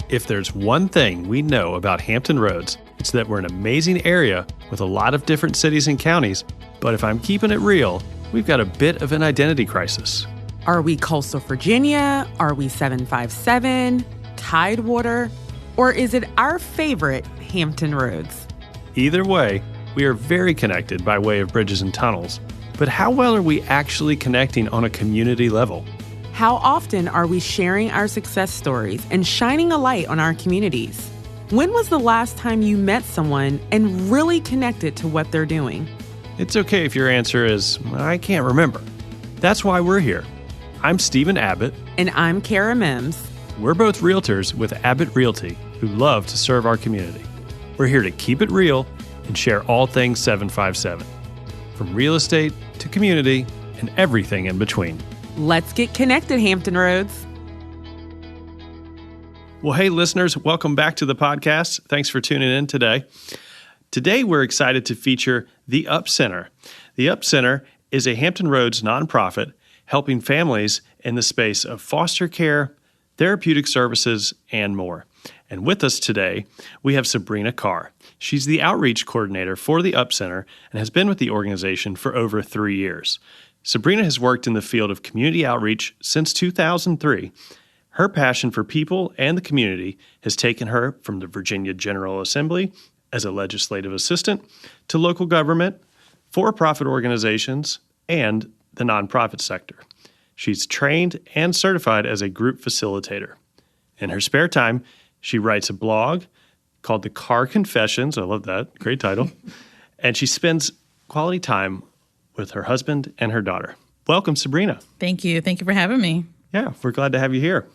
If there's one thing we know about Hampton Roads, it's that we're an amazing area with a lot of different cities and counties, but if I'm keeping it real, we've got a bit of an identity crisis. Are we coastal Virginia? Are we 757, Tidewater? Or is it our favorite Hampton Roads? Either way, we are very connected by way of bridges and tunnels, but how well are we actually connecting on a community level? How often are we sharing our success stories and shining a light on our communities? When was the last time you met someone and really connected to what they're doing? It's okay if your answer is, I can't remember. That's why we're here. I'm Stephen Abbitt. And I'm Kara Mims. We're both realtors with Abbitt Realty who love to serve our community. We're here to keep it real and share all things 757, from real estate to community and everything in between. Let's get connected, Hampton Roads. Well, hey, listeners, welcome back to the podcast. Thanks for tuning in today. Today, we're excited to feature the Up Center. The Up Center is a Hampton Roads nonprofit helping families in the space of foster care, therapeutic services, and more. And with us today, we have Sabrina Carr. She's the outreach coordinator for the Up Center and has been with the organization for over 3 years. Sabrina has worked in the field of community outreach since 2003. Her passion for people and the community has taken her from the Virginia General Assembly as a legislative assistant to local government, for-profit organizations, and the nonprofit sector. She's trained and certified as a group facilitator. In her spare time, she writes a blog called The Carr Confessions. I love that. Great title. And she spends quality time with her husband and her daughter. Welcome, Sabrina. Thank you. Thank you for having me. Yeah, we're glad to have you here.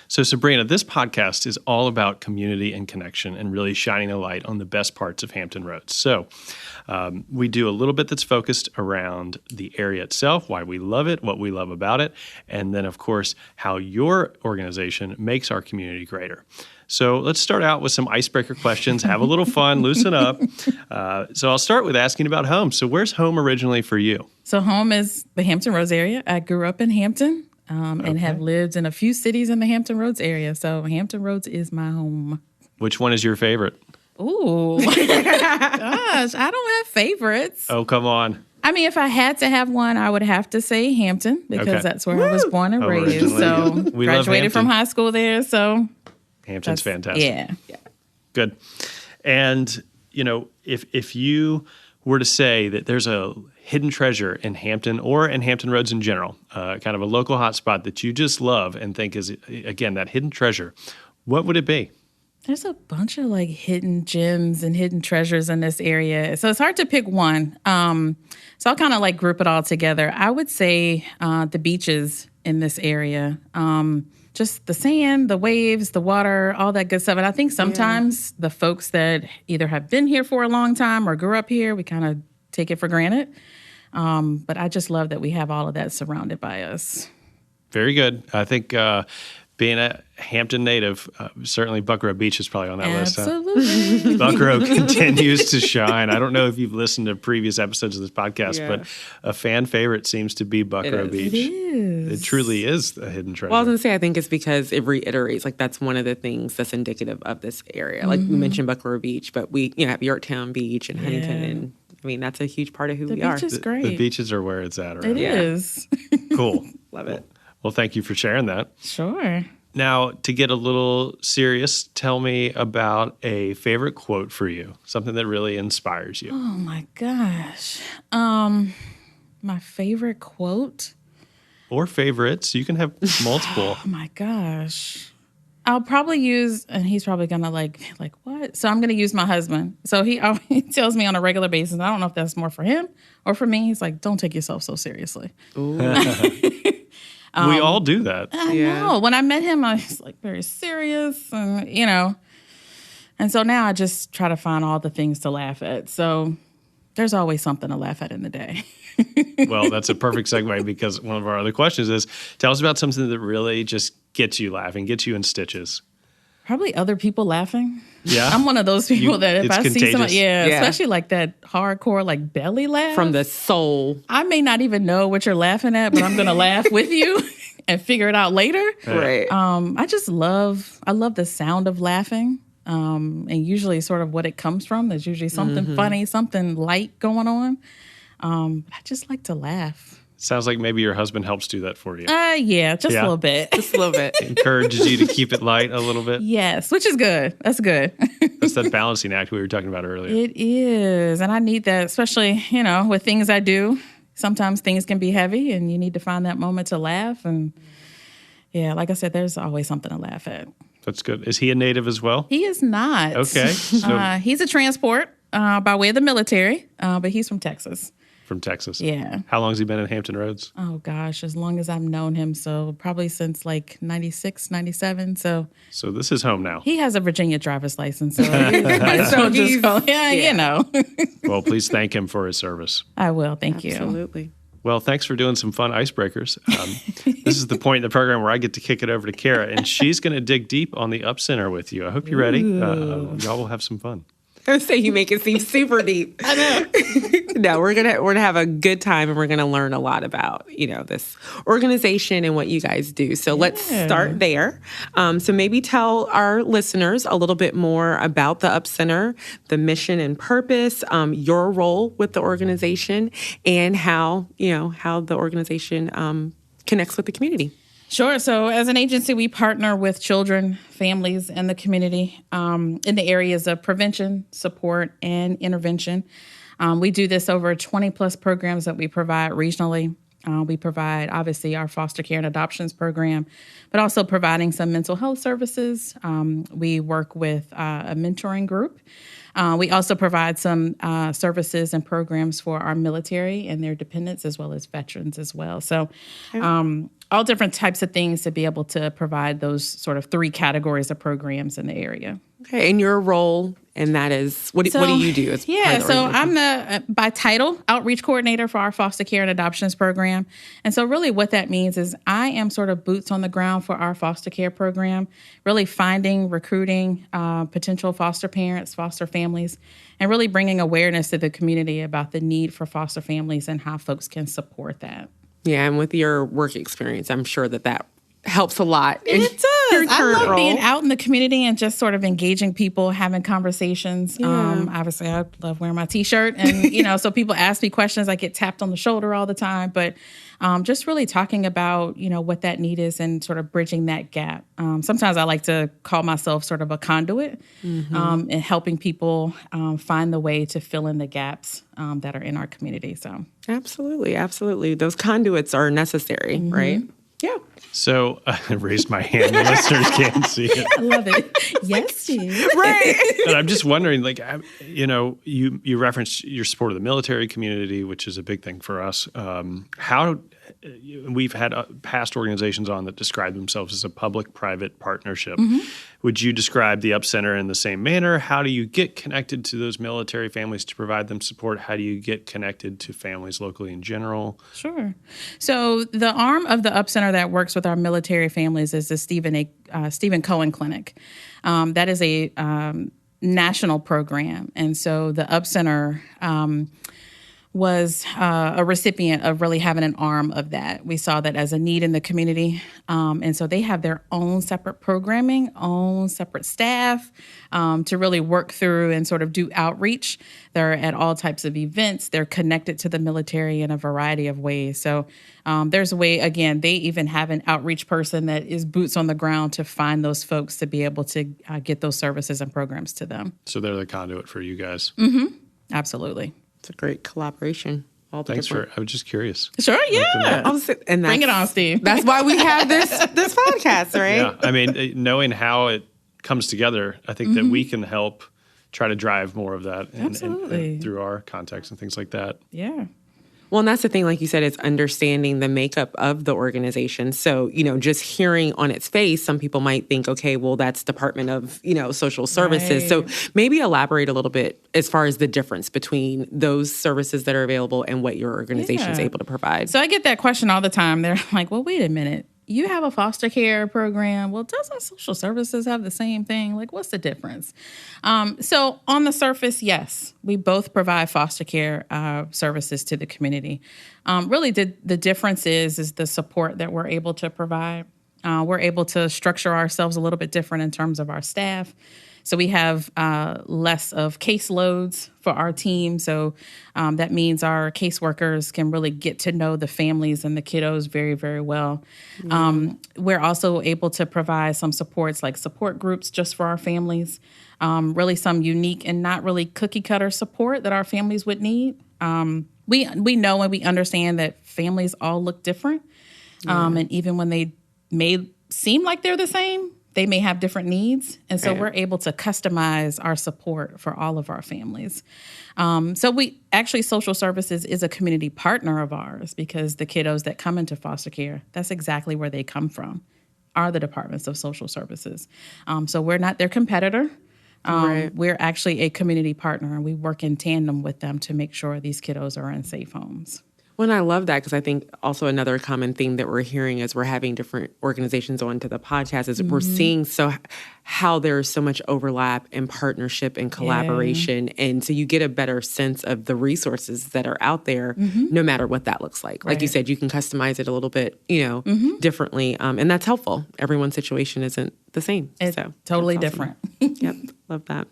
So, Sabrina, this podcast is all about community and connection and really shining a light on the best parts of Hampton Roads. So, we do a little bit that's focused around the area itself, why we love it, what we love about it, and then, of course, how your organization makes our community greater. So let's start out with some icebreaker questions, have a little fun, loosen up. So I'll start with asking about home. So where's home originally for you? So home is the Hampton Roads area. I grew up in Hampton and have lived in a few cities in the Hampton Roads area. So Hampton Roads is my home. Which one is your favorite? Ooh, gosh, I don't have favorites. Oh, come on. I mean, if I had to have one, I would have to say Hampton because that's where I was born and raised. So we graduated from high school there. So Hampton's fantastic. Yeah. Good. And, you know, if you were to say that there's a hidden treasure in Hampton or in Hampton Roads in general, kind of a local hotspot that you just love and think is, again, that hidden treasure, what would it be? There's a bunch of like hidden gems and hidden treasures in this area. So it's hard to pick one. So I'll kind of like group it all together. I would say the beaches in this area. Just the sand, the waves, the water, all that good stuff. And I think sometimes the folks that either have been here for a long time or grew up here, we kind of take it for granted. But I just love that we have all of that surrounded by us. Very good. I think being a Hampton native, certainly Buckrow Beach is probably on that list. Absolutely. Buckrow continues to shine. I don't know if you've listened to previous episodes of this podcast, but a fan favorite seems to be Buckrow Beach. It is. It truly is a hidden treasure. Well, I was going to say, I think it's because it reiterates, like that's one of the things that's indicative of this area. Like we mentioned Buckrow Beach, but we have Yorktown Beach and Huntington, and I mean, that's a huge part of who we are. The beach is great. The beaches are where it's at. Right? It is. Cool. Love it. Well, thank you for sharing that. Sure. Now, to get a little serious, tell me about a favorite quote for you, something that really inspires you. Oh, my gosh. My favorite quote? Or favorites. You can have multiple. Oh, my gosh. I'll probably use, and he's probably going to like, what? So I'm going to use my husband. So he tells me on a regular basis, I don't know if that's more for him or for me. He's like, don't take yourself so seriously. We all do that. I know. When I met him, I was like very serious, and and so now I just try to find all the things to laugh at. So there's always something to laugh at in the day. Well, that's a perfect segue because one of our other questions is, tell us about something that really just gets you laughing, gets you in stitches. Probably other people laughing. Yeah. I'm one of those people that if I see somebody, Yeah. especially like that hardcore like belly laugh. From the soul. I may not even know what you're laughing at, but I'm going to laugh with you. and figure it out later. Right. I love the sound of laughing. And usually sort of what it comes from. There's usually something funny, something light going on. I just like to laugh. Sounds like maybe your husband helps do that for you. Yeah, just a little bit. Just a little bit. Encourages you to keep it light a little bit. Yes, which is good. That's good. That's that balancing act we were talking about earlier. It is. And I need that, especially, with things I do. Sometimes things can be heavy and you need to find that moment to laugh. And yeah, like I said, there's always something to laugh at. That's good. Is he a native as well? He is not. Okay. So, he's a transport by way of the military, but he's from Texas. from Texas. Yeah. How long has he been in Hampton Roads? Oh, gosh, as long as I've known him. So probably since like 96, 97. So this is home now. he has a Virginia driver's license. So, you know. Well, please thank him for his service. I will. Thank you. Absolutely. Well, thanks for doing some fun icebreakers. This is the point in the program where I get to kick it over to Kara, and she's going to dig deep on the Up Center with you. I hope you're ready. Y'all will have some fun. I would say you make it seem super deep. I know. No, we're gonna have a good time, and we're gonna learn a lot about this organization and what you guys do. So let's start there. So maybe tell our listeners a little bit more about the Up Center, the mission and purpose, your role with the organization, and how the organization connects with the community. Sure. So as an agency, we partner with children, families, and the community in the areas of prevention, support, and intervention. We do this over 20-plus programs that we provide regionally. We provide, obviously, our foster care and adoptions program, but also providing some mental health services. We work with a mentoring group. We also provide some services and programs for our military and their dependents, as well as veterans as well. So all different types of things to be able to provide those sort of three categories of programs in the area. Okay, and your role, and that is, what do you do as part of the so organization? I'm the, by title, outreach coordinator for our foster care and adoptions program. And so really what that means is I am sort of boots on the ground for our foster care program, really finding, recruiting potential foster parents, foster families, and really bringing awareness to the community about the need for foster families and how folks can support that. Yeah, and with your work experience, I'm sure that helps a lot. It does. I love role. being out in the community and just sort of engaging people, having conversations. Yeah. Obviously, I love wearing my T-shirt. And, so people ask me questions. I get tapped on the shoulder all the time. But just really talking about, what that need is and sort of bridging that gap. Sometimes I like to call myself sort of a conduit and helping people find the way to fill in the gaps that are in our community. So Absolutely, absolutely. Those conduits are necessary, right? Yeah. So I raised my hand. The listeners can't see it. I love it. Yes, Steve. Right. But I'm just wondering, you referenced your support of the military community, which is a big thing for us. How we've had past organizations on that describe themselves as a public-private partnership. Would you describe the Up Center in the same manner? How do you get connected to those military families to provide them support? How do you get connected to families locally in general? Sure. So the arm of the Up Center that works with our military families is the Stephen Cohen Clinic. That is a national program. And so the Up Center was a recipient of really having an arm of that. We saw that as a need in the community. And so they have their own separate programming, own separate staff to really work through and sort of do outreach. They're at all types of events. They're connected to the military in a variety of ways. So there's a way, again, they even have an outreach person that is boots on the ground to find those folks to be able to get those services and programs to them. So they're the conduit for you guys. Absolutely. It's a great collaboration. Thanks I was just curious. Sure, yeah. And Bring it on, Steve. That's why we have this podcast, right? Yeah, I mean, knowing how it comes together, I think that we can help try to drive more of that and through our contacts and things like that. Yeah. Well, and that's the thing, like you said, is understanding the makeup of the organization. So, just hearing on its face, some people might think, okay, well, that's Department of, Social Services. Right. So maybe elaborate a little bit as far as the difference between those services that are available and what your organization is able to provide. So I get that question all the time. They're like, well, wait a minute. you have a foster care program. Well, doesn't social services have the same thing? Like, what's the difference? So on the surface, yes, we both provide foster care services to the community. Really, the difference is the support that we're able to provide. We're able to structure ourselves a little bit different in terms of our staff. So we have less of caseloads for our team. So that means our caseworkers can really get to know the families and the kiddos very, very well. We're also able to provide some supports like support groups just for our families, really some unique and not really cookie cutter support that our families would need. We know and we understand that families all look different. And even when they may seem like they're the same, they may have different needs. And so we're able to customize our support for all of our families. So social services is a community partner of ours because the kiddos that come into foster care, that's exactly where they come from, are the departments of social services. So we're not their competitor. We're actually a community partner, and we work in tandem with them to make sure these kiddos are in safe homes. Well, and I love that because I think also another common theme that we're hearing as we're having different organizations onto the podcast is we're seeing how there's so much overlap and partnership and collaboration. And so you get a better sense of the resources that are out there, no matter what that looks like. Like you said, you can customize it a little bit, differently. And that's helpful. Everyone's situation isn't the same. It's so totally that's awesome. different. Yep. Love that.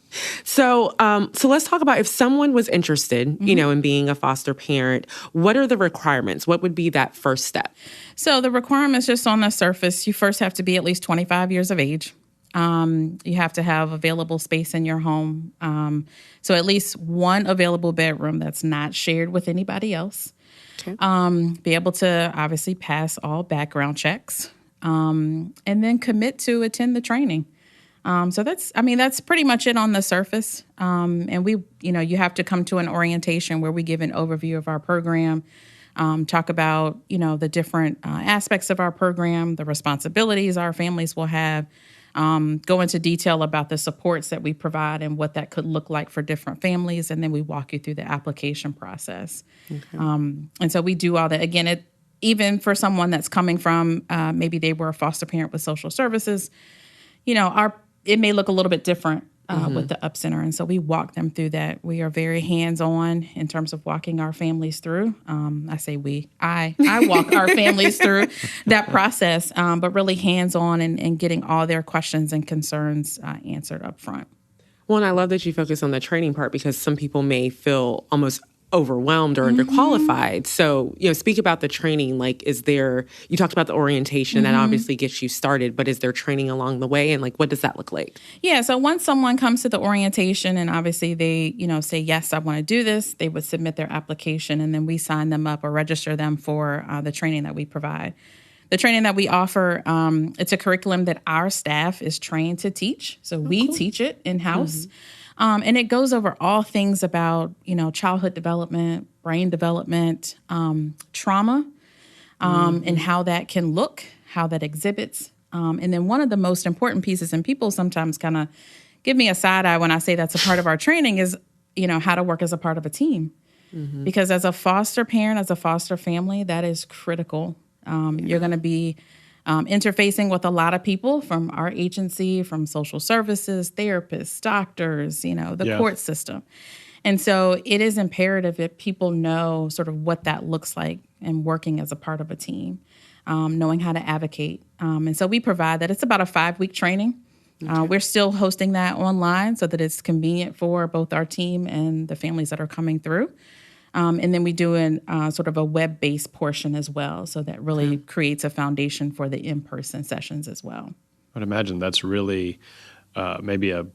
So let's talk about if someone was interested, in being a foster parent, what are the requirements? What would be that first step? So the requirements just on the surface, you first have to be at least 25 years of age. You have to have available space in your home. So at least one available bedroom that's not shared with anybody else. Okay. Be able to obviously pass all background checks, and then commit to attend the training. So that's pretty much it on the surface. And you have to come to an orientation where we give an overview of our program, talk about, the different aspects of our program, the responsibilities our families will have, go into detail about the supports that we provide and what that could look like for different families. And then we walk you through the application process. Okay. And so we do all that. Again, even for someone that's coming from, maybe they were a foster parent with social services, it may look a little bit different with the Up Center. And so we walk them through that. We are very hands-on in terms of walking our families through. I say we. I walk our families through that process, but really hands-on and getting all their questions and concerns answered up front. Well, and I love that you focus on the training part because some people may feel almost overwhelmed or underqualified. So, speak about the training. Like, you talked about the orientation that obviously gets you started, but is there training along the way? And what does that look like? Yeah. So once someone comes to the orientation and obviously they, say, yes, I want to do this, they would submit their application and then we sign them up or register them for the training that we provide. The training that we offer, it's a curriculum that our staff is trained to teach. So we teach it in-house. And it goes over all things about, childhood development, brain development, trauma, and how that can look, how that exhibits. And then one of the most important pieces, and people sometimes kind of give me a side eye when I say that's a part of our training, is, how to work as a part of a team. Because as a foster parent, as a foster family, that is critical. You're going to be interfacing with a lot of people from our agency, from social services, therapists, doctors, the court system. And so it is imperative that people know sort of what that looks like and working as a part of a team, knowing how to advocate. And so we provide that. It's about a 5-week training. We're still hosting that online so that it's convenient for both our team and the families that are coming through. And then we do sort of a web-based portion as well. So that really creates a foundation for the in-person sessions as well. I'd imagine that's really maybe a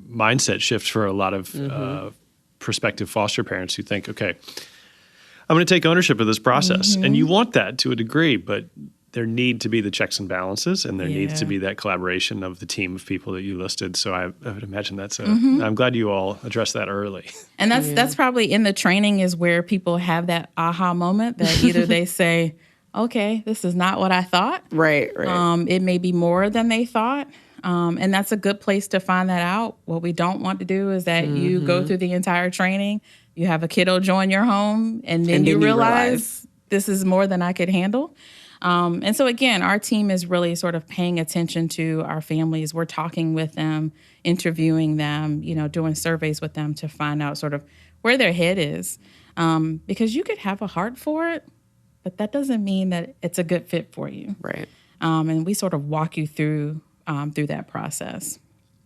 mindset shift for a lot of prospective foster parents who think, okay, I'm going to take ownership of this process. And you want that to a degree, but there need to be the checks and balances, and there needs to be that collaboration of the team of people that you listed. So I would imagine that's I'm glad you all addressed that early. And that's probably in the training is where people have that aha moment that either they say, okay, this is not what I thought. Right. It may be more than they thought. And that's a good place to find that out. What we don't want to do is that you go through the entire training, you have a kiddo join your home, and then you realize this is more than I could handle. And so, again, our team is really sort of paying attention to our families. We're talking with them, interviewing them, doing surveys with them to find out sort of where their head is. Because you could have a heart for it, but that doesn't mean that it's a good fit for you. Right. And we sort of walk you through that process.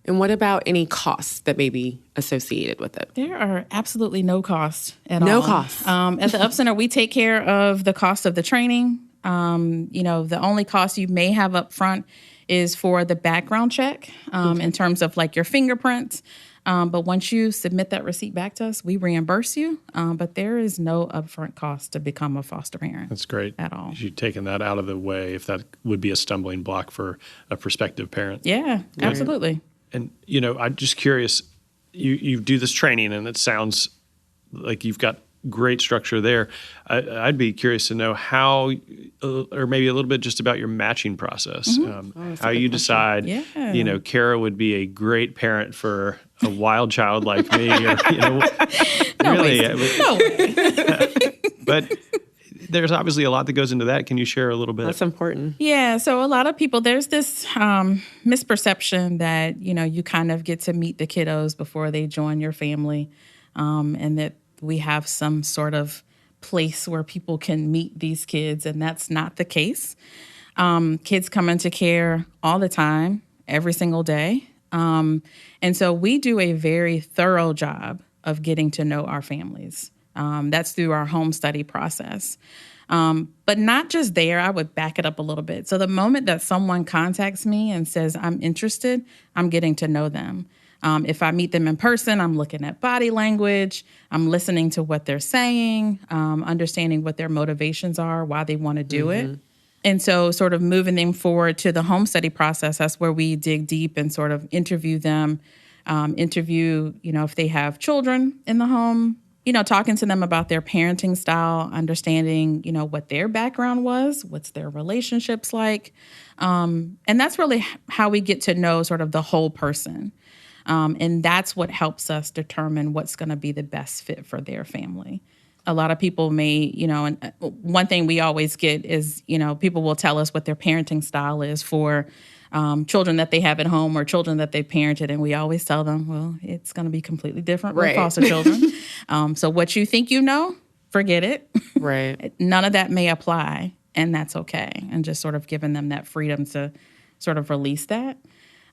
And what about any costs that may be associated with it? There are absolutely no costs at all. No costs. At the Up Center, we take care of the cost of the training. The only cost you may have up front is for the background check in terms of like your fingerprints. But once you submit that receipt back to us, we reimburse you. But there is no upfront cost to become a foster parent. That's great. At all. You've taken that out of the way if that would be a stumbling block for a prospective parent. Yeah, absolutely. And, I'm just curious, you do this training and it sounds like you've got great structure there. I'd be curious to know how, or maybe a little bit just about your matching process, how you decide, Kara would be a great parent for a wild child like me, or, No way. But there's obviously a lot that goes into that. Can you share a little bit? That's important. Yeah. So a lot of people, there's this misperception that, you kind of get to meet the kiddos before they join your family, and that we have some sort of place where people can meet these kids, and that's not the case. Kids come into care all the time, every single day. And so we do a very thorough job of getting to know our families. That's through our home study process. But not just there, I would back it up a little bit. So the moment that someone contacts me and says, I'm interested, I'm getting to know them. If I meet them in person, I'm looking at body language, I'm listening to what they're saying, understanding what their motivations are, why they want to do it. And so sort of moving them forward to the home study process, that's where we dig deep and sort of interview them, if they have children in the home, talking to them about their parenting style, understanding, what their background was, what's their relationships like. And that's really how we get to know sort of the whole person. And that's what helps us determine what's going to be the best fit for their family. A lot of people may, and one thing we always get is, people will tell us what their parenting style is for children that they have at home or children that they've parented. And we always tell them, well, it's going to be completely different with foster children. So what you think forget it. Right. None of that may apply, and that's okay. And just sort of giving them that freedom to sort of release that.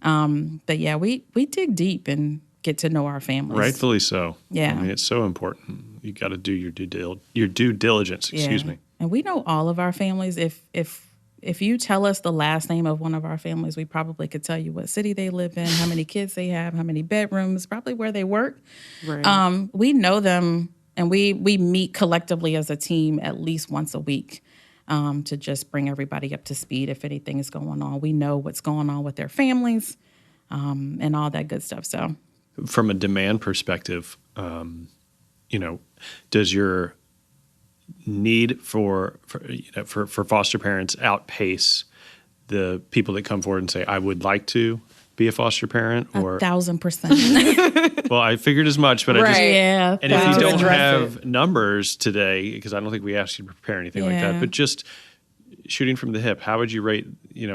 But yeah, we dig deep and get to know our families. Rightfully so. Yeah. I mean, it's so important. You got to do your due diligence, excuse me. And we know all of our families. If you tell us the last name of one of our families, we probably could tell you what city they live in, how many kids they have, how many bedrooms, probably where they work. Right. We know them, and we meet collectively as a team at least once a week to just bring everybody up to speed if anything is going on. We know what's going on with their families and all that good stuff. So, from a demand perspective, does your need for foster parents outpace the people that come forward and say, I would like to be a foster parent? Or 1,000%. Well, I figured as much, but right. I just... Yeah. And if you don't have numbers today, because I don't think we asked you to prepare anything like that, but just shooting from the hip, how would you rate,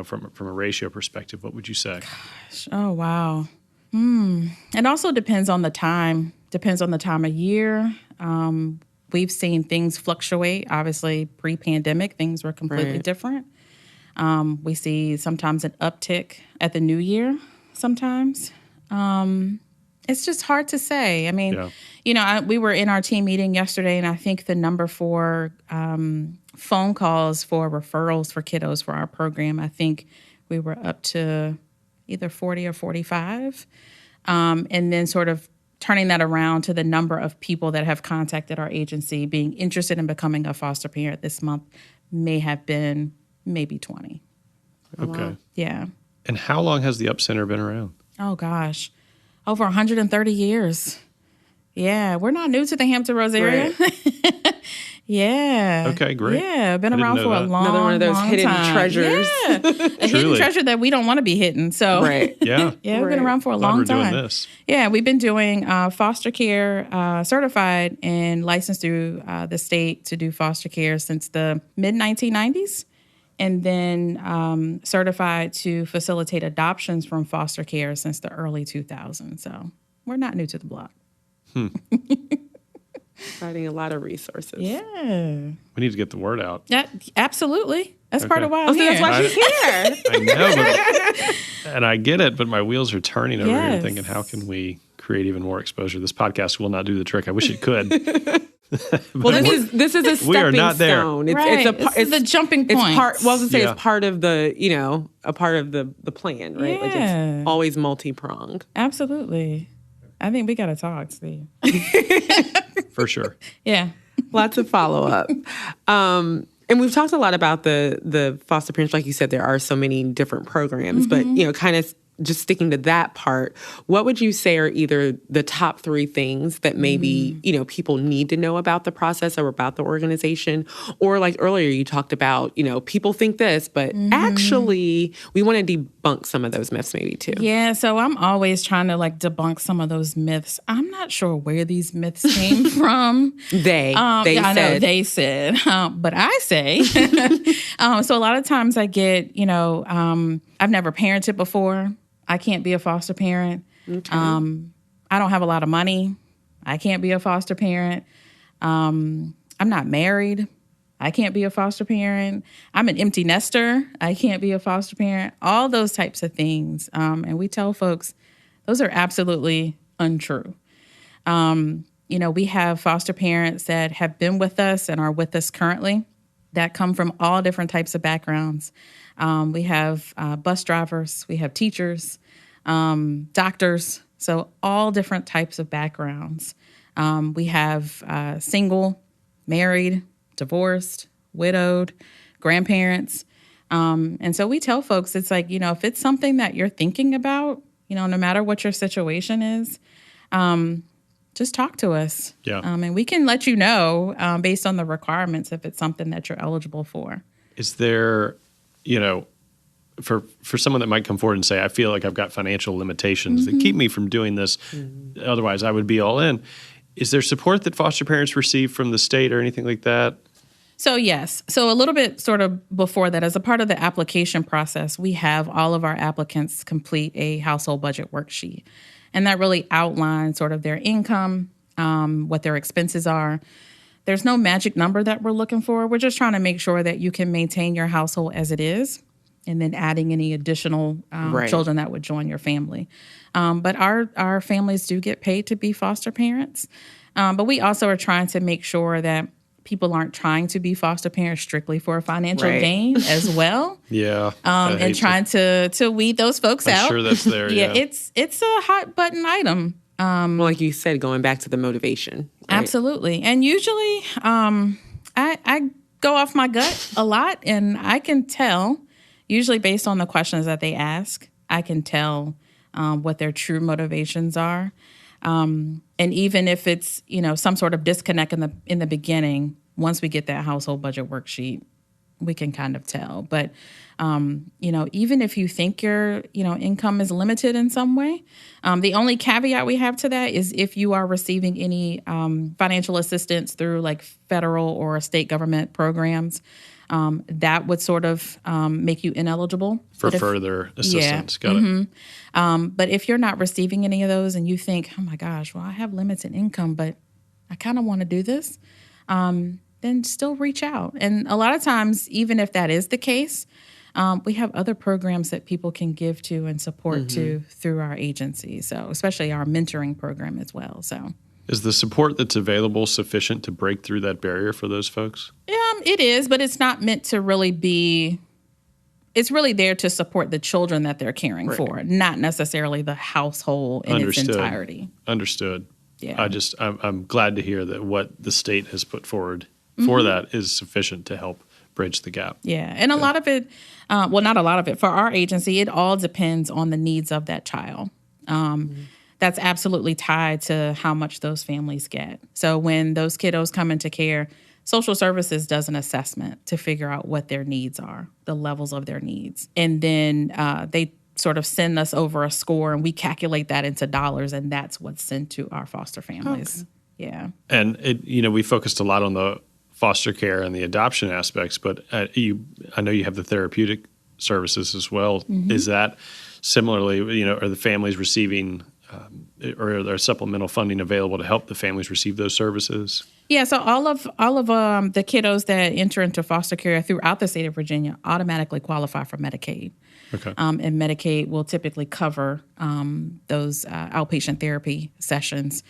from a ratio perspective, what would you say? Gosh, oh, wow. It also depends on the time. Depends on the time of year. We've seen things fluctuate. Obviously, pre-pandemic, things were completely different. We see sometimes an uptick at the new year sometimes. It's just hard to say. I mean, we were in our team meeting yesterday, and I think the number for phone calls for referrals for kiddos for our program, I think we were up to either 40 or 45. And then sort of turning that around to the number of people that have contacted our agency being interested in becoming a foster parent this month may have been maybe 20. Okay. Wow. Yeah. And how long has the Up Center been around? Oh, gosh. Over 130 years. Yeah. We're not new to the Hampton Roads area. Right. Yeah. Okay, great. Yeah, been around for a long, Another one of those long hidden time. treasures. Yeah, a hidden treasure that we don't want to be hidden. So, right. Yeah. Yeah, we've been around for a long we're time. doing this. Yeah, we've been doing foster care, certified and licensed through the state to do foster care since the mid-1990s. and then certified to facilitate adoptions from foster care since the early 2000s. So we're not new to the block. Providing a lot of resources. Yeah. We need to get the word out. Yeah, absolutely. That's part of why I'm So here. that's why she's here. I know, and I get it, but my wheels are turning over here thinking, how can we create even more exposure? This podcast will not do the trick. I wish it could. Well, this is a stepping we are not there. stone. It's the jumping point. It's part. Well, I was gonna say it's part of the a part of the plan, right? Like it's always multi-pronged. Absolutely. I think we got to talk, Steve. For sure. Yeah. Lots of follow up. And we've talked a lot about the foster parents. Like you said, there are so many different programs, but kind of just sticking to that part, what would you say are either the top 3 things that maybe, people need to know about the process or about the organization? Or like earlier you talked about, people think this, but actually we want to debunk some of those myths maybe too. Yeah, so I'm always trying to debunk some of those myths. I'm not sure where these myths came from. I know they said, but I say. So a lot of times I get, I've never parented before. I can't be a foster parent. Okay. I don't have a lot of money. I can't be a foster parent. I'm not married. I can't be a foster parent. I'm an empty nester. I can't be a foster parent. All those types of things. And we tell folks those are absolutely untrue. We have foster parents that have been with us and are with us currently that come from all different types of backgrounds. We have bus drivers, we have teachers, doctors, so all different types of backgrounds. We have single, married, divorced, widowed, grandparents. And so we tell folks, it's like, if it's something that you're thinking about, no matter what your situation is, just talk to us. Yeah. And we can let you know based on the requirements if it's something that you're eligible for. Is there, for someone that might come forward and say, I feel like I've got financial limitations that keep me from doing this, otherwise I would be all in. Is there support that foster parents receive from the state or anything like that? So yes. So a little bit sort of before that, as a part of the application process, we have all of our applicants complete a household budget worksheet. And that really outlines sort of their income, what their expenses are. There's no magic number that we're looking for. We're just trying to make sure that you can maintain your household as it is, and then adding any additional children that would join your family. But our families do get paid to be foster parents. But we also are trying to make sure that people aren't trying to be foster parents strictly for a financial gain as well. Yeah. And trying to weed those folks out. I'm sure that's there. Yeah, it's a hot button item. Well, like you said, going back to the motivation. Right? Absolutely. And usually I go off my gut a lot, and I can tell, usually based on the questions that they ask, I can tell what their true motivations are. And even if it's, some sort of disconnect in the beginning, once we get that household budget worksheet, we can kind of tell. But, even if you think your, income is limited in some way, the only caveat we have to that is if you are receiving any financial assistance through like federal or state government programs, that would sort of make you ineligible. For further assistance. Got it. But if you're not receiving any of those and you think, oh my gosh, well, I have limited income, but I kind of want to do this, then still reach out. And a lot of times, even if that is the case, we have other programs that people can give to and support to through our agency. So especially our mentoring program as well. So. Is the support that's available sufficient to break through that barrier for those folks? It is, but it's not meant to really be. It's really there to support the children that they're caring for, not necessarily the household in its entirety. Understood. Yeah. I'm glad to hear that what the state has put forward for that is sufficient to help bridge the gap. Yeah, and a lot of it, not a lot of it, for our agency, it all depends on the needs of that child. That's absolutely tied to how much those families get. So when those kiddos come into care, social services does an assessment to figure out what their needs are, the levels of their needs. And then they sort of send us over a score, and we calculate that into dollars, and that's what's sent to our foster families. Okay. Yeah. And we focused a lot on the foster care and the adoption aspects, but I know you have the therapeutic services as well. Is that similarly, are the families receiving or are there supplemental funding available to help the families receive those services? Yeah, so all of the kiddos that enter into foster care throughout the state of Virginia automatically qualify for Medicaid. Okay. And Medicaid will typically cover those outpatient therapy sessions,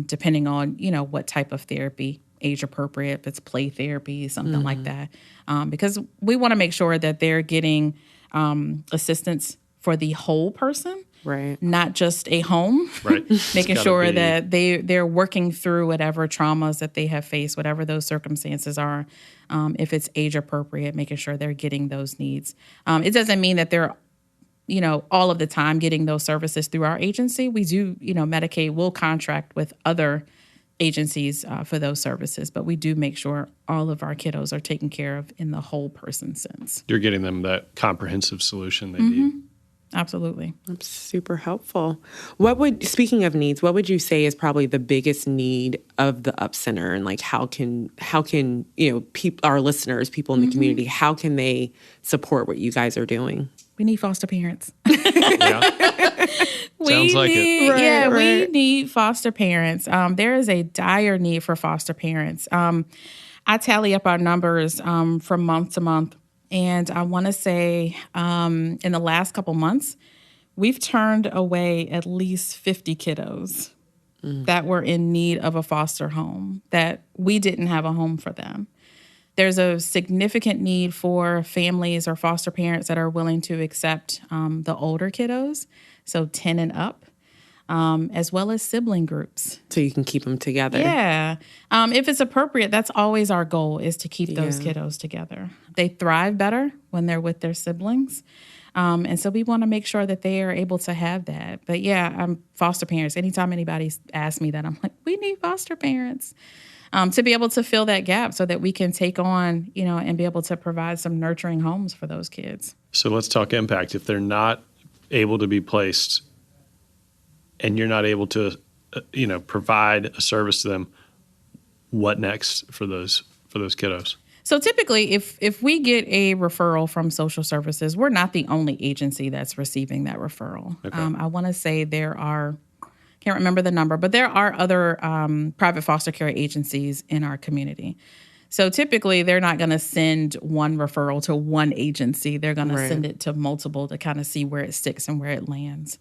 depending on what type of therapy, age appropriate, if it's play therapy, something like that, because we want to make sure that they're getting assistance for the whole person. Right. Not just a home. Right. Making sure that they're working through whatever traumas that they have faced, whatever those circumstances are. If it's age appropriate, making sure they're getting those needs. It doesn't mean that they're, all of the time getting those services through our agency. We do, Medicaid will contract with other agencies for those services, but we do make sure all of our kiddos are taken care of in the whole person sense. You're getting them that comprehensive solution they need. Absolutely. That's super helpful. Speaking of needs, what would you say is probably the biggest need of the Up Center, and like how can our listeners, people in the community, how can they support what you guys are doing? We need foster parents. Yeah. Sounds like it. We need foster parents. There is a dire need for foster parents. I tally up our numbers from month to month. And I want to say in the last couple months, we've turned away at least 50 kiddos that were in need of a foster home, that we didn't have a home for them. There's a significant need for families or foster parents that are willing to accept the older kiddos, so 10 and up, as well as sibling groups. So you can keep them together. Yeah. If it's appropriate, that's always our goal, is to keep those kiddos together. They thrive better when they're with their siblings. And so we want to make sure that they are able to have that. But foster parents, anytime anybody asks me that, I'm like, we need foster parents to be able to fill that gap so that we can take on, and be able to provide some nurturing homes for those kids. So let's talk impact. If they're not able to be placed and you're not able to, provide a service to them, what next for those kiddos? So typically, if we get a referral from social services, we're not the only agency that's receiving that referral. Okay. I want to say there are, can't remember the number, but there are other private foster care agencies in our community. So typically, they're not going to send one referral to one agency. They're going to send it to multiple to kind of see where it sticks and where it lands.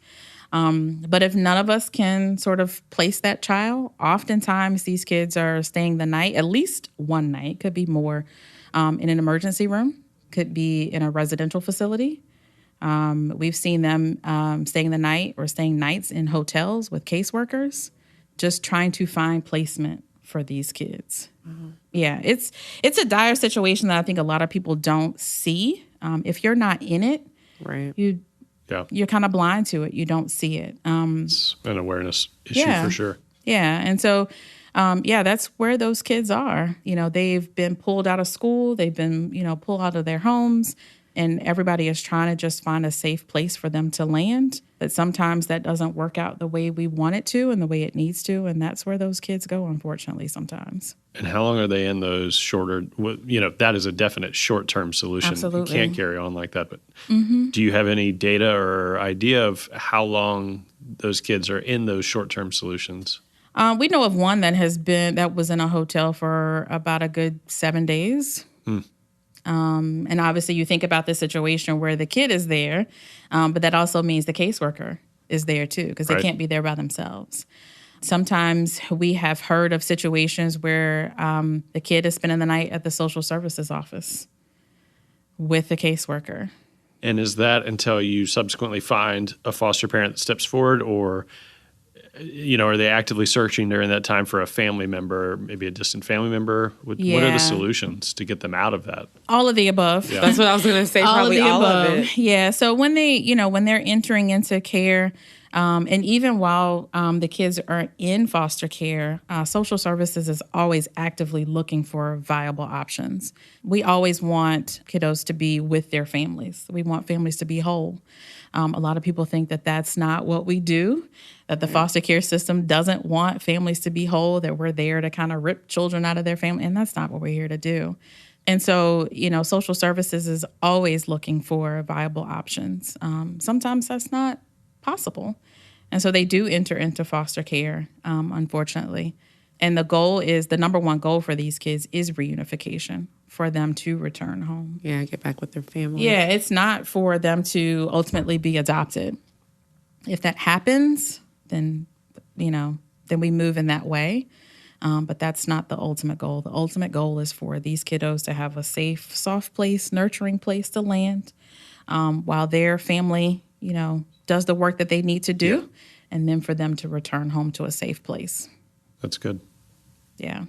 But if none of us can sort of place that child, oftentimes these kids are staying the night, at least one night, could be more, in an emergency room, could be in a residential facility. We've seen them staying the night or staying nights in hotels with caseworkers, just trying to find placement for these kids. Mm-hmm. Yeah, it's a dire situation that I think a lot of people don't see. If you're not in it, you're kind of blind to it. You don't see it. It's an awareness issue for sure. Yeah. And so, that's where those kids are. They've been pulled out of school. They've been, pulled out of their homes. And everybody is trying to just find a safe place for them to land. But sometimes that doesn't work out the way we want it to and the way it needs to. And that's where those kids go, unfortunately, sometimes. And how long are they in those shorter, that is a definite short-term solution. Absolutely. You can't carry on like that. But do you have any data or idea of how long those kids are in those short-term solutions? We know of one that was in a hotel for about a good 7 days. And obviously you think about the situation where the kid is there, but that also means the caseworker is there too, because they can't be there by themselves. Sometimes we have heard of situations where the kid is spending the night at the social services office with the caseworker. And is that until you subsequently find a foster parent that steps forward, or are they actively searching during that time for a family member, maybe a distant family member? What are the solutions to get them out of that? All of the above. Yeah. That's what I was going to say. Probably all of it. Yeah. So when they're entering into care, And even while the kids are in foster care, social services is always actively looking for viable options. We always want kiddos to be with their families. We want families to be whole. A lot of people think that that's not what we do, that the foster care system doesn't want families to be whole, that we're there to kind of rip children out of their family, and that's not what we're here to do. And so, social services is always looking for viable options. Sometimes that's not possible. And so they do enter into foster care, unfortunately. And the number one goal for these kids is reunification, for them to return home. Yeah, get back with their family. Yeah, it's not for them to ultimately be adopted. If that happens, then we move in that way. But that's not the ultimate goal. The ultimate goal is for these kiddos to have a safe, soft place, nurturing place to land while their family, does the work that they need to do, and then for them to return home to a safe place. That's good. Yeah.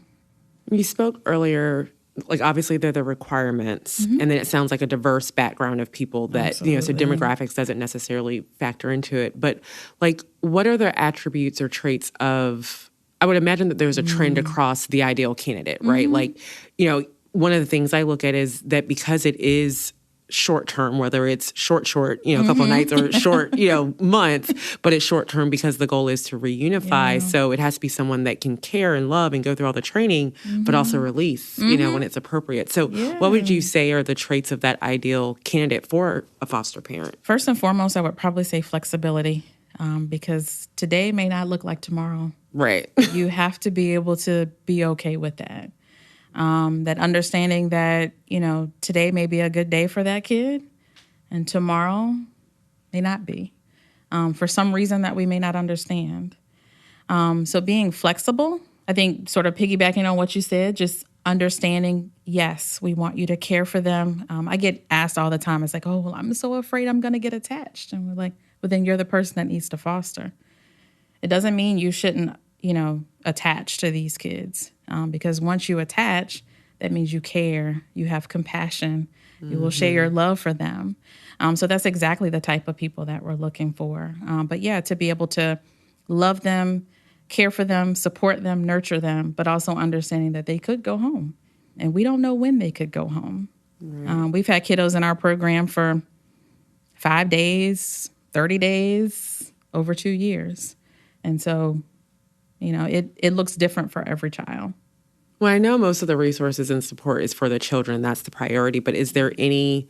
You spoke earlier, like obviously they're the requirements, and then it sounds like a diverse background of people that, so demographics doesn't necessarily factor into it. But like, what are the attributes or traits of, I would imagine that there's a trend across the ideal candidate, right? Like, one of the things I look at is that because it is short term, whether it's short, a couple of nights or short, months, but it's short term because the goal is to reunify. Yeah. So it has to be someone that can care and love and go through all the training, but also release, when it's appropriate. So what would you say are the traits of that ideal candidate for a foster parent? First and foremost, I would probably say flexibility, because today may not look like tomorrow. Right. You have to be able to be okay with that. That understanding that, today may be a good day for that kid and tomorrow may not be, for some reason that we may not understand. So being flexible, I think sort of piggybacking on what you said, just understanding, yes, we want you to care for them. I get asked all the time, it's like, oh, well, I'm so afraid I'm going to get attached. And we're like, well, then you're the person that needs to foster. It doesn't mean you shouldn't, attach to these kids. Because once you attach, that means you care, you have compassion, you will share your love for them. So that's exactly the type of people that we're looking for. But yeah, to be able to love them, care for them, support them, nurture them, but also understanding that they could go home. And we don't know when they could go home. Right. We've had kiddos in our program for 5 days, 30 days, over 2 years. And so, it looks different for every child. Well, I know most of the resources and support is for the children. That's the priority. But is there any,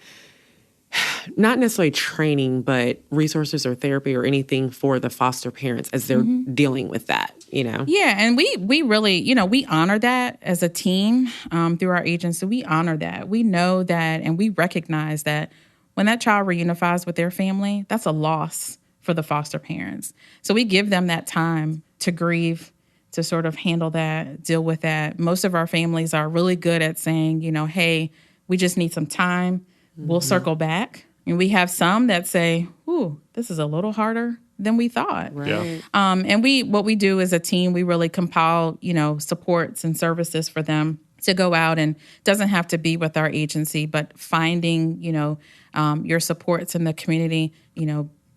not necessarily training, but resources or therapy or anything for the foster parents as they're dealing with that, Yeah, and we really, we honor that as a team through our agency. We honor that. We know that, and we recognize that when that child reunifies with their family, that's a loss for the foster parents. So we give them that time to grieve, to sort of handle that, deal with that. Most of our families are really good at saying, hey, we just need some time. We'll circle back. And we have some that say, ooh, this is a little harder than we thought. Right. Yeah. And what we do as a team, we really compile, supports and services for them to go out, and doesn't have to be with our agency, but finding, your supports in the community,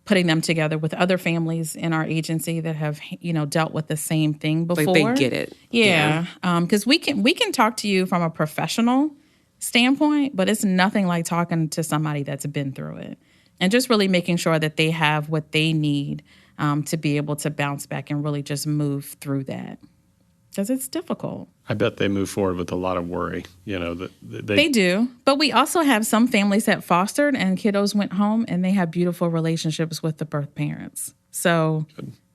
putting them together with other families in our agency that have, dealt with the same thing before. Like they get it. Yeah. Because we can talk to you from a professional standpoint, but it's nothing like talking to somebody that's been through it. And just really making sure that they have what they need to be able to bounce back and really just move through that. Because it's difficult. I bet they move forward with a lot of worry, They do. But we also have some families that fostered and kiddos went home and they have beautiful relationships with the birth parents. So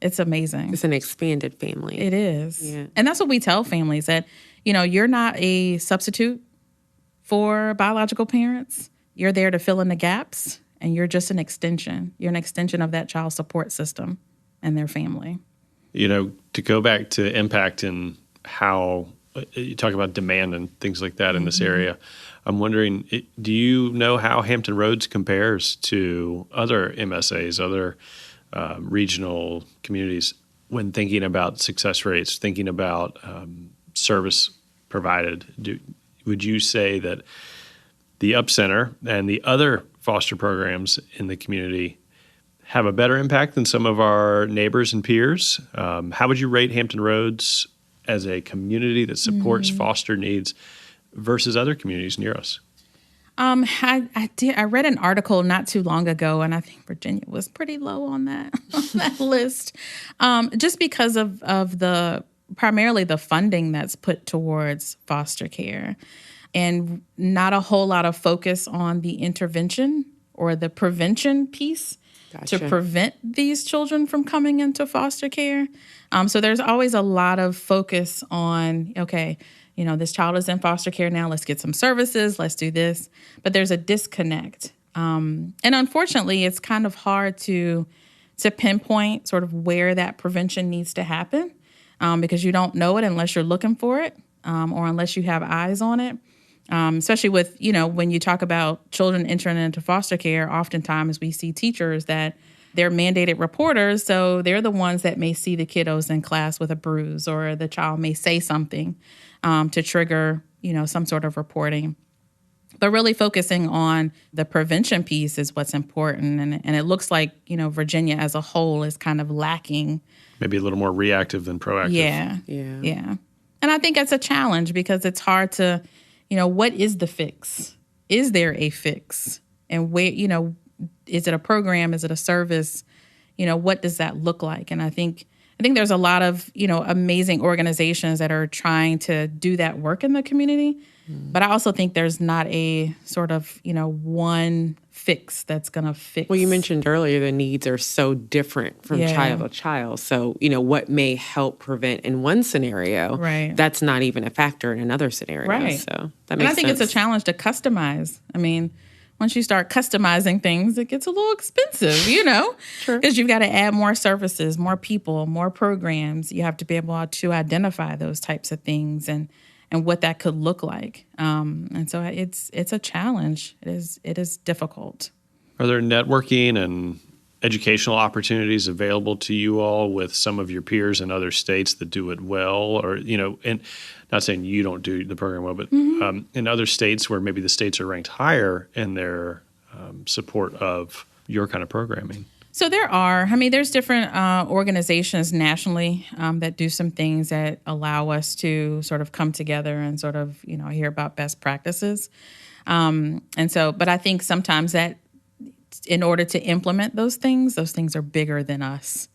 it's amazing. It's an expanded family. It is. Yeah. And that's what we tell families, that, you're not a substitute for biological parents. You're there to fill in the gaps, and you're just an extension. You're an extension of that child support system and their family. To go back to impact and how you talk about demand and things like that in this area, I'm wondering, do you know how Hampton Roads compares to other MSAs, other regional communities, when thinking about success rates, thinking about service provided? Would you say that the Up Center and the other foster programs in the community have a better impact than some of our neighbors and peers? How would you rate Hampton Roads as a community that supports foster needs versus other communities near us? I read an article not too long ago, and I think Virginia was pretty low on that list, just because of primarily the funding that's put towards foster care, and not a whole lot of focus on the intervention or the prevention piece to prevent these children from coming into foster care. So there's always a lot of focus on, okay, this child is in foster care now. Let's get some services. Let's do this. But there's a disconnect. And unfortunately, it's kind of hard to pinpoint sort of where that prevention needs to happen because you don't know it unless you're looking for it or unless you have eyes on it. Especially with, when you talk about children entering into foster care, oftentimes we see teachers that they're mandated reporters. So they're the ones that may see the kiddos in class with a bruise, or the child may say something to trigger, some sort of reporting. But really focusing on the prevention piece is what's important. And it looks like, Virginia as a whole is kind of lacking. Maybe a little more reactive than proactive. Yeah. And I think it's a challenge because it's hard to, what is the fix? Is there a fix? And where, is it a program? Is it a service? What does that look like? And I think there's a lot of, amazing organizations that are trying to do that work in the community. But I also think there's not a sort of, one fix that's going to fix. Well, you mentioned earlier the needs are so different from child to child. So, what may help prevent in one scenario, that's not even a factor in another scenario. Right. So that makes sense. And I think it's a challenge to customize. I mean, once you start customizing things, it gets a little expensive, Sure. Because you've got to add more services, more people, more programs. You have to be able to identify those types of things and what that could look like. And so it's a challenge. It is difficult. Are there networking and educational opportunities available to you all with some of your peers in other states that do it well? Or, and not saying you don't do the program well, but in other states where maybe the states are ranked higher in their support of your kind of programming? So there's different organizations nationally that do some things that allow us to sort of come together and sort of, hear about best practices. But I think sometimes that in order to implement those things are bigger than us.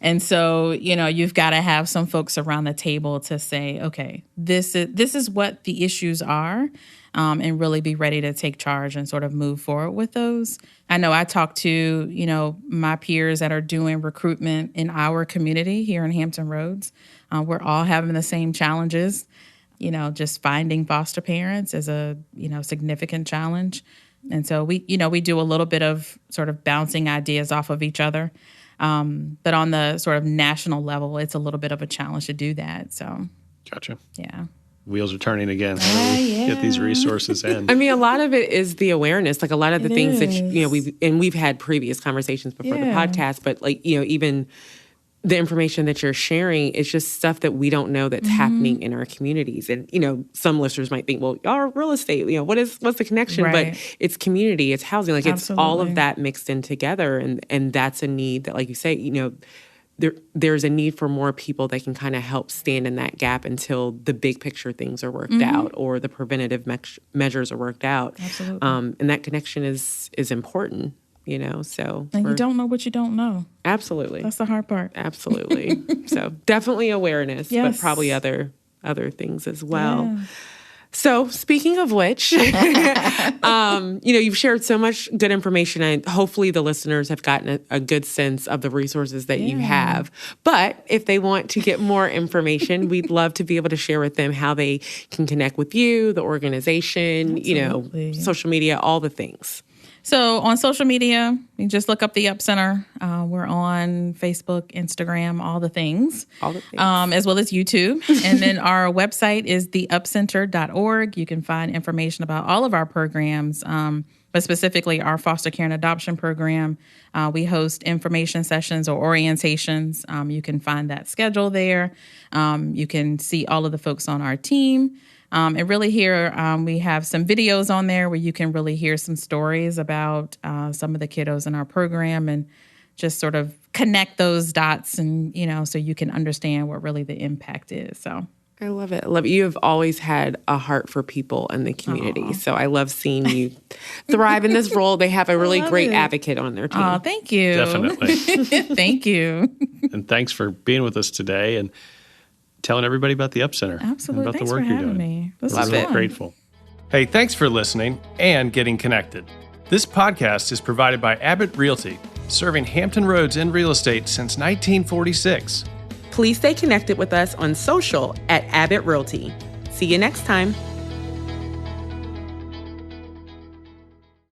And so, you've got to have some folks around the table to say, okay, this is what the issues are. And really be ready to take charge and sort of move forward with those. I know I talk to, my peers that are doing recruitment in our community here in Hampton Roads. We're all having the same challenges. Just finding foster parents is a, significant challenge. And so we do a little bit of sort of bouncing ideas off of each other. But on the sort of national level, it's a little bit of a challenge to do that. So, Gotcha. Yeah. Wheels are turning again. How do we get these resources in? I mean, a lot of it is the awareness. Like a lot of the things that, we've had previous conversations before the podcast, but even the information that you're sharing is just stuff that we don't know that's happening in our communities. And, some listeners might think, well, y'all are real estate, what's the connection? Right. But it's community, it's housing. Like it's all of that mixed in together. And that's a need that, like you say, there's a need for more people that can kind of help stand in that gap until the big picture things are worked out or the preventative measures are worked out. Absolutely. And that connection is important, so. And you don't know what you don't know. Absolutely. That's the hard part. Absolutely. So definitely awareness, but probably other things as well. Yeah. So speaking of which, you've shared so much good information, and hopefully the listeners have gotten a good sense of the resources that you have. But if they want to get more information, we'd love to be able to share with them how they can connect with you, the organization, Absolutely. Social media, all the things. So on social media, you just look up the Up Center. We're on Facebook, Instagram, all the things. As well as YouTube. And then our website is theupcenter.org. You can find information about all of our programs, but specifically our foster care and adoption program. We host information sessions or orientations. You can find that schedule there. You can see all of the folks on our team. And really here, we have some videos on there where you can really hear some stories about some of the kiddos in our program and just sort of connect those dots and, so you can understand what really the impact is. So I love it. You have always had a heart for people in the community. Aww. So I love seeing you thrive in this role. They have a really great advocate on their team. Oh, thank you. Definitely. Thank you. And thanks for being with us today and telling everybody about the Up Center. Absolutely. And about Thanks the work for you're having doing. me. This We're is really fun. grateful. Hey, thanks for listening and getting connected. This podcast is provided by Abbitt Realty, serving Hampton Roads in real estate since 1946. Please stay connected with us on social at Abbitt Realty. See you next time.